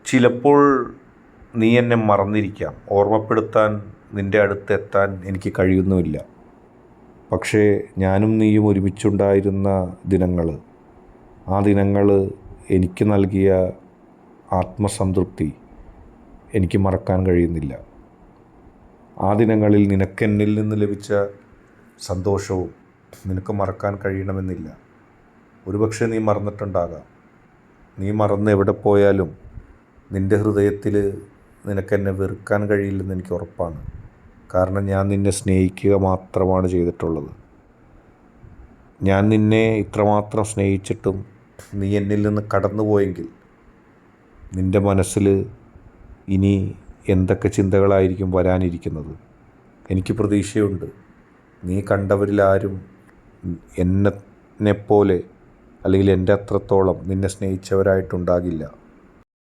ചിലപ്പോൾ നീ എന്നെ മറന്നിരിക്കാം. ഓർമ്മപ്പെടുത്താൻ നിൻ്റെ അടുത്തെത്താൻ എനിക്ക് കഴിയുന്നുമില്ല. പക്ഷേ ഞാനും നീയും ഒരുമിച്ചുണ്ടായിരുന്ന ദിനങ്ങൾ, ആ ദിനങ്ങൾ എനിക്ക് നൽകിയ ആത്മസംതൃപ്തി എനിക്ക് മറക്കാൻ കഴിയുന്നില്ല. ആ ദിനങ്ങളിൽ നിനക്കെന്നിൽ നിന്ന് ലഭിച്ച സന്തോഷവും നിനക്ക് മറക്കാൻ കഴിയണമെന്നില്ല. ഒരുപക്ഷെ നീ മറന്നിട്ടുണ്ടാകാം. നീ മറന്ന് എവിടെ പോയാലും നിൻ്റെ ഹൃദയത്തിൽ നിനക്കെന്നെ വെറുക്കാൻ കഴിയില്ലെന്ന് എനിക്ക് ഉറപ്പാണ്. കാരണം ഞാൻ നിന്നെ സ്നേഹിക്കുക മാത്രമാണ് ചെയ്തിട്ടുള്ളത്. ഞാൻ നിന്നെ ഇത്രമാത്രം സ്നേഹിച്ചിട്ടും നീ എന്നിൽ നിന്ന് കടന്നുപോയെങ്കിൽ നിൻ്റെ മനസ്സിൽ ഇനി എന്തൊക്കെ ചിന്തകളായിരിക്കും വരാനിരിക്കുന്നത്. എനിക്ക് പ്രതീക്ഷയുണ്ട്. നീ കണ്ടവരിലാരും എന്നെപ്പോലെ അല്ലെങ്കിൽ എൻ്റെ അത്രത്തോളം നിന്നെ സ്നേഹിച്ചവരായിട്ടുണ്ടാകില്ല.